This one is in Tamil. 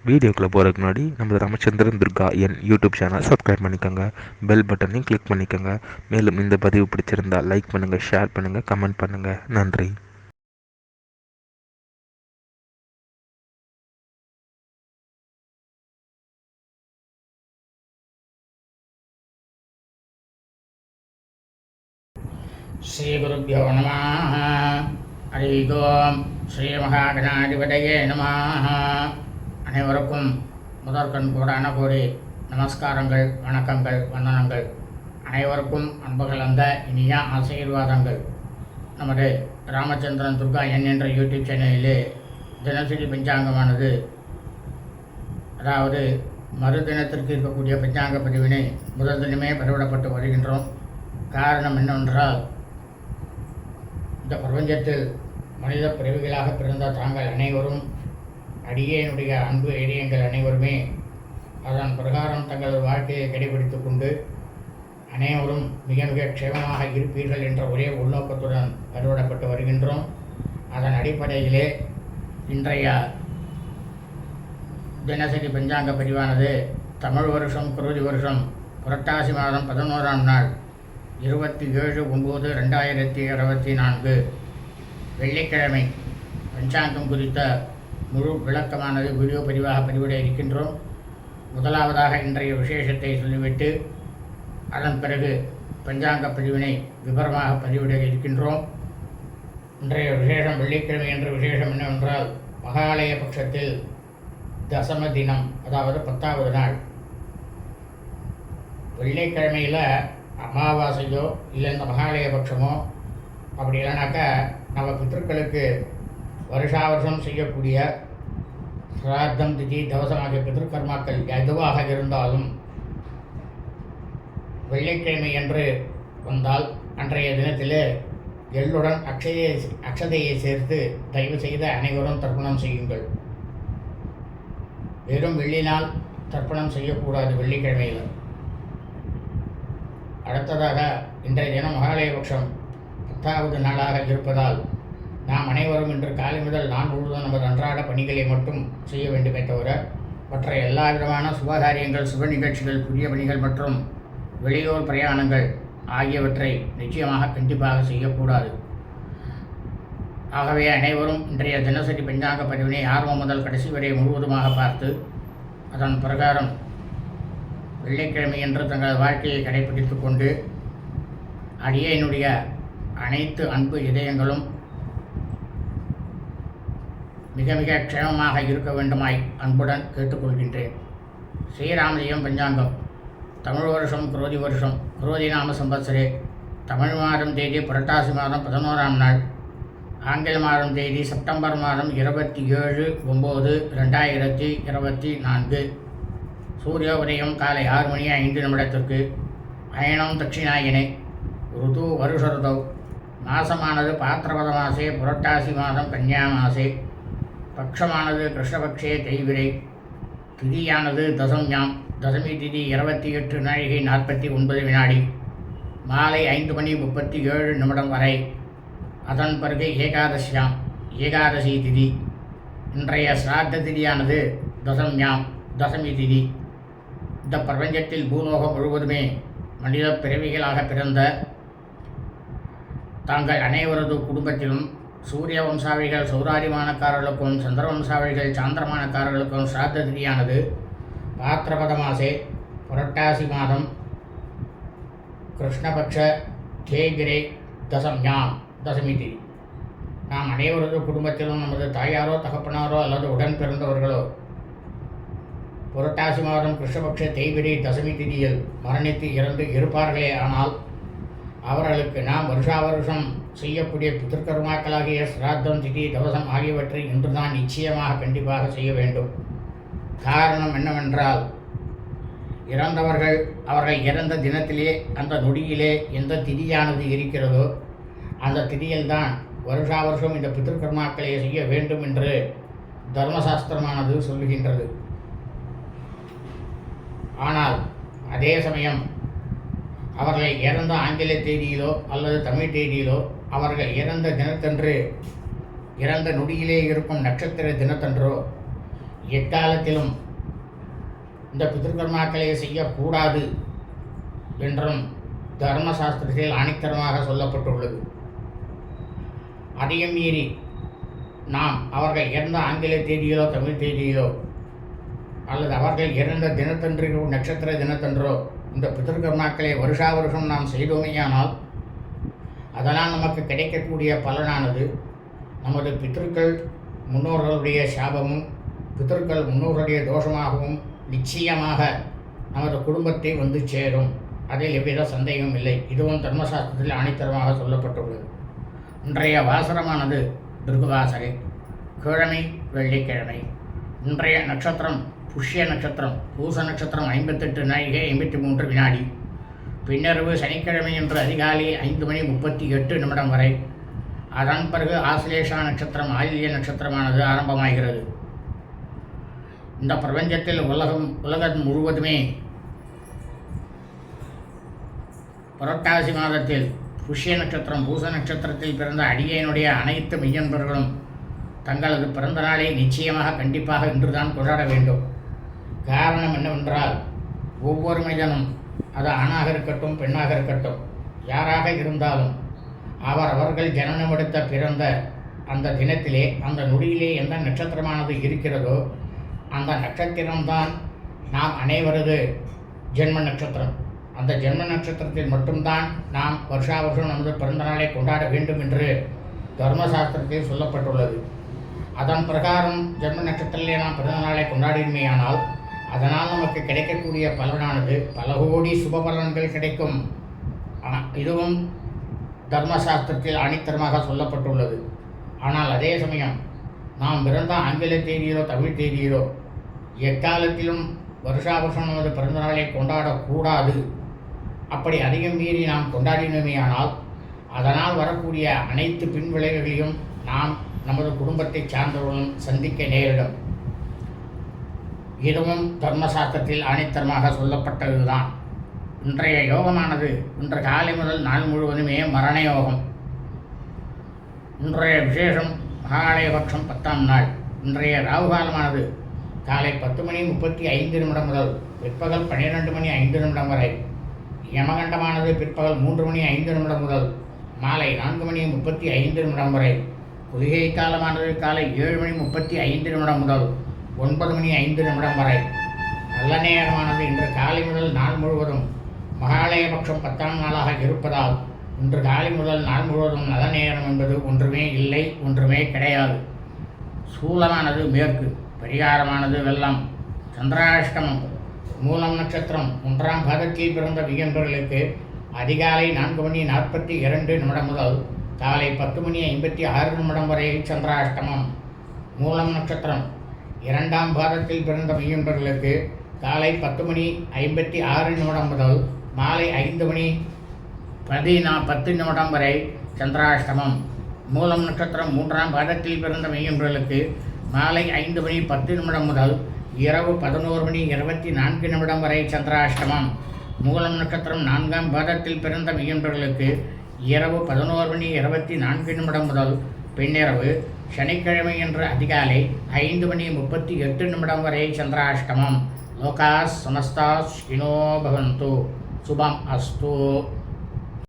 வீடியோக்குள்ளே போகிறதுக்கு முன்னாடி நம்ம ராமச்சந்திரன் துர்கா என் யூடியூப் சேனல் சப்ஸ்கிரைப் பண்ணிக்கோங்க, பெல் பட்டனையும் கிளிக் பண்ணிக்கோங்க. மேலும் இந்த பதிவு பிடிச்சிருந்தால் லைக் பண்ணுங்கள், ஷேர் பண்ணுங்கள், கமெண்ட் பண்ணுங்கள். நன்றி. ஸ்ரீகுருப்போ நம. ஹரி ஓம். ஸ்ரீ மகாகணாதிபதியே நம. அனைவருக்கும் முதற்கண் கோடான கோடி நமஸ்காரங்கள், வணக்கங்கள், வந்தனங்கள். அனைவருக்கும் அன்புகள் அந்த இனிய ஆசீர்வாதங்கள். நமது ராமச்சந்திரன் துர்கா என் என்ற யூடியூப் சேனலிலே தினசரி பஞ்சாங்கமானது, அதாவது மறுதினத்திற்கு இருக்கக்கூடிய பஞ்சாங்க பதிவினை முதல் தினமே பதிவிடப்பட்டு வருகின்றோம். காரணம் என்னவென்றால், இந்த பிரபஞ்சத்தில் மனித பிறவிகளாக பிறந்த தாங்கள் அனைவரும், அடியேனுடைய அன்பு இதயங்கள் அனைவருமே அதன் பிரகாரம் தங்களது வாழ்க்கையை கடைபிடித்து கொண்டு அனைவரும் மிக மிக க்ஷேமமாக இருப்பீர்கள் என்ற ஒரே உள்நோக்கத்துடன் பதிவிடப்பட்டு வருகின்றோம். அதன் அடிப்படையிலே இன்றைய தினசரி பஞ்சாங்க பதிவானது தமிழ் வருஷம் குரோதி வருஷம் புரட்டாசி மாதம் 11ஆம் நாள் 27/9/2024 வெள்ளிக்கிழமை பஞ்சாங்கம் குறித்த முழு விளக்கமானது வீடியோ பதிவாக பதிவிட இருக்கின்றோம். முதலாவதாக இன்றைய விசேஷத்தை சொல்லிவிட்டு அதன் பிறகு பஞ்சாங்க பதிவினை விவரமாக பதிவிட இருக்கின்றோம். இன்றைய விசேஷம் வெள்ளிக்கிழமை என்ற விசேஷம் என்னவென்றால், மகாலய பட்சத்தில் தசம தினம், அதாவது 10வது நாள். வெள்ளிக்கிழமையில் அமாவாசையோ இல்லை இந்த மகாலய பட்சமோ அப்படி இல்லைனாக்கா நம்ம பித்திருக்களுக்கு வருஷா வருஷம் செய்யக்கூடிய சிராத்தம், திதி, தவசம் ஆகிய பித்திருக்கர்மாக்கள் எதுவாக இருந்தாலும் வெள்ளிக்கிழமை என்று வந்தால் அன்றைய தினத்தில் எள்ளுடன் அக்ஷதையை சேர்த்து தயவு செய்த அனைவரும் தர்ப்பணம் செய்யுங்கள். வெறும் வெள்ளினால் தர்ப்பணம் செய்யக்கூடாது வெள்ளிக்கிழமையில். அடுத்ததாக இன்றைய தினம் மகாலயபக்ஷம் 10வது நாளாக இருப்பதால் நாம் அனைவரும் இன்று காலை முதல் நான் முழுவதும் நமது அன்றாட பணிகளை மட்டும் செய்ய வேண்டுமே தவிர மற்ற எல்லா விதமான சுபகாரியங்கள், சுப நிகழ்ச்சிகள், புதிய பணிகள் மற்றும் வெளியூர் பிரயாணங்கள் ஆகியவற்றை நிச்சயமாக கண்டிப்பாக செய்யக்கூடாது. ஆகவே அனைவரும் இன்றைய தினசரி பஞ்சாங்க பதிவினை ஆரம்பம் முதல் கடைசி வரை முழுவதுமாக பார்த்து அதன் பிரகாரம் வெள்ளிக்கிழமை என்று தங்கள் வாழ்க்கையை கடைபிடித்து கொண்டு அடியேனுடைய அனைத்து அன்பு இதயங்களும் மிக மிக க்ஷேமமாக இருக்க வேண்டுமாய் அன்புடன் கேட்டுக்கொள்கின்றேன். ஸ்ரீராமஜெயம் பஞ்சாங்கம் தமிழ் வருஷம் குரோதி வருஷம் குரோதி நாம சம்பத்சரே தமிழ் மாதம் தேதி புரட்டாசி மாதம் 11ஆம் நாள், ஆங்கில மாதம் தேதி செப்டம்பர் மாதம் 27/9/2024. சூரிய உதயம் காலை 6:05 அயனம் தட்சிணாயனே. ருது வருஷ ருதௌ. மாசமானது பாத்திரபத மாசே புரட்டாசி மாதம் கன்யா மாசே. பக்ஷமானது கிருஷ்ணபக்ஷே தேய்விரை. திதியானது தசம்யாம். தசமி திதி 28 நாழிகை 49 வினாடி. மாலை 5:37 வரை. அதன் பிறகு ஏகாதசியாம், ஏகாதசி திதி. இன்றைய சிராத்த திதியானது தசம்யாம், தசமி திதி. இந்த பிரபஞ்சத்தில் பூலோகம் முழுவதுமே மனித பிறவிகளாக பிறந்த தாங்கள் அனைவரது குடும்பத்திலும் சூரிய வம்சாவிகள் சௌராரிமானக்காரர்களுக்கும் சந்திர வம்சாவிகள் சாந்திரமானக்காரர்களுக்கும் சிராத்த திதியானது பாத்திரபத மாசே புரட்டாசி மாதம் கிருஷ்ணபக்ஷ தேய்பிரை தசம்யாம், தசமி திதி. நாம் அனைவரது குடும்பத்திலும் நமது தாயாரோ தகப்பனாரோ அல்லது உடன் பிறந்தவர்களோ புரட்டாசி மாதம் கிருஷ்ணபக்ஷ தேய்பிரை தசமி திதியில் மரணித்து இறந்து இருப்பார்களே. ஆனால் அவர்களுக்கு நாம் வருஷா வருஷம் செய்யக்கூடிய பித்திருக்கர்மாக்களாகிய சிராத்தம், திதி, தவசம் ஆகியவற்றை இன்றுதான் நிச்சயமாக கண்டிப்பாக செய்ய வேண்டும். காரணம் என்னவென்றால், இறந்தவர்கள் அவர்கள் இறந்த தினத்திலே அந்த நொடியிலே எந்த திதியானது இருக்கிறதோ அந்த திதியில்தான் வருஷா வருஷம் இந்த பித்திருக்கர்மாக்களை செய்ய வேண்டும் என்று தர்மசாஸ்திரமானது சொல்லுகின்றது. ஆனால் அதே சமயம் அவர்கள் இறந்த ஆங்கில தேதியிலோ அல்லது தமிழ் தேதியிலோ அவர்கள் இறந்த தினத்தன்று, இறந்த நொடியிலே இருக்கும் நட்சத்திர தினத்தன்றோ எக்காலத்திலும் இந்த பித்ருக்கர்மாக்களை செய்யக்கூடாது என்றும் தர்மசாஸ்திரத்தில் ஆணித்தரமாக சொல்லப்பட்டுள்ளது. அதையும் மீறி நாம் அவர்கள் இறந்த ஆங்கில தேதியிலோ தமிழ் தேதியிலோ அல்லது அவர்கள் இறந்த தினத்தன்றோ நட்சத்திர தினத்தன்றோ இந்த பித்ருக்கர்மாக்களை வருஷா வருஷம் நாம் செய்தோமேயானால் அதனால் நமக்கு கிடைக்கக்கூடிய பலனானது நமது பித்ருக்கள் முன்னோர்களுடைய சாபமும் பித்ருக்கள் முன்னோர்களுடைய தோஷமாகவும் நிச்சயமாக நமது குடும்பத்தை வந்து சேரும். அதில் எவ்வித சந்தேகமும் இல்லை. இதுவும் தர்மசாஸ்திரத்தில் ஆணித்தரமாக சொல்லப்பட்டுள்ளது. இன்றைய வாசரமானது பிருகுவாசரை, கிழமை வெள்ளிக்கிழமை. இன்றைய நட்சத்திரம் புஷ்ய நட்சத்திரம், பூச நட்சத்திரம் 58 நாழிகை 53 வினாடி. பின்னரவு சனிக்கிழமை என்று அதிகாலை 5:38 வரை. அதன் பிறகு ஆசிலேஷா நட்சத்திரம் ஆயில்ய நட்சத்திரமானது ஆரம்பமாகிறது. இந்த பிரபஞ்சத்தில் உலகம் முழுவதுமே புரட்டாசி மாதத்தில் புஷ்ய நட்சத்திரம் பூச நட்சத்திரத்தில் பிறந்த அடியனுடைய அனைத்து மெய்யன்பர்களும் தங்களது பிறந்த நாளை நிச்சயமாக கண்டிப்பாக இன்றுதான் கொண்டாட வேண்டும். காரணம் என்னவென்றால் ஒவ்வொரு மனிதனும் அது ஆணாக இருக்கட்டும் பெண்ணாக இருக்கட்டும் யாராக இருந்தாலும் அவர்கள் ஜனனமெடுத்த பிறந்த அந்த தினத்திலே அந்த நொடியிலே எந்த நட்சத்திரமானது இருக்கிறதோ அந்த நட்சத்திரம்தான் நாம் அனைவரது ஜென்ம நட்சத்திரம். அந்த ஜென்ம நட்சத்திரத்தில் மட்டும்தான் நாம் வருஷா வருஷம் நமது பிறந்த நாளை கொண்டாட வேண்டும் என்று தர்மசாஸ்திரத்தில் சொல்லப்பட்டுள்ளது. அதன் பிரகாரம் ஜென்ம நட்சத்திரத்திலே நாம் பிறந்த நாளை கொண்டாடினமேயானால் அதனால் நமக்கு கிடைக்கக்கூடிய பலனானது பல கோடி சுப பலன்கள் கிடைக்கும். இதுவும் தர்மசாஸ்திரத்தில் ஆணித்தரமாக சொல்லப்பட்டுள்ளது. ஆனால் அதே சமயம் நாம் பிறந்த ஆங்கில தேதியிலோ தமிழ் தேதியிலோ எக்காலத்திலும் வருஷா வருஷம் நமது பிறந்த நாளை கொண்டாடக்கூடாது. அப்படி அதிகம் மீறி நாம் கொண்டாடினோமேயானால் அதனால் வரக்கூடிய அனைத்து பின்விளைவுகளையும் நாம் நமது குடும்பத்தை சார்ந்தவர்களும் சந்திக்க நேரிடும். இதுவும் தர்மசாஸ்திரத்தில் ஆணித்தரமாக சொல்லப்பட்டதுதான். இன்றைய யோகமானது இன்று காலை முதல் நாள் முழுவதுமே மரண யோகம். இன்றைய விசேஷம் மகாலயபட்சம் 10ஆம் நாள். இன்றைய ராகுகாலமானது காலை 10:35 முதல் பிற்பகல் 12:05 வரை. யமகண்டமானது பிற்பகல் 3:05 முதல் மாலை 4:35 வரை. குளிகை காலமானது காலை 7:35 முதல் 9:05 வரை. நல்ல நேரமானது இன்று காலை முதல் நாள் முழுவதும் மகாலயபட்சம் 10ஆம் நாளாக இருப்பதால் இன்று காலை முதல் நாள் முழுவதும் நல்ல நேரம் என்பது ஒன்றுமே இல்லை, ஒன்றுமே கிடையாது. சூலமானது மேற்கு, பரிகாரமானது வெள்ளம். சந்திராஷ்டமம் மூலம் நட்சத்திரம் 1ஆம் பாதத்தில் பிறந்த வியன்பர்களுக்கு அதிகாலை 4:42 முதல் காலை 10:56 வரை சந்திராஷ்டமம். மூலம் நட்சத்திரம் 2ஆம் பாதத்தில் பிறந்த வியன்பர்களுக்கு காலை 10:56 முதல் மாலை 5:10 வரை சந்திராஷ்டமம். மூலம் நட்சத்திரம் 3ஆம் பாதத்தில் பிறந்த மெய்யன்பர்களுக்கு மாலை 5:10 முதல் இரவு 11:24 வரை சந்திராஷ்டமம். மூலம் நட்சத்திரம் 4ஆம் பாதத்தில் பிறந்த மெய்யன்பர்களுக்கு இரவு 11:24 முதல் பின்னிரவு சனிக்கிழமை என்று அதிகாலை 5:38 வரை சந்திராஷ்டமம். லோகாஸ் சமஸ்தாஸ் இனோ பவந்து. சுபம் அஸ்து.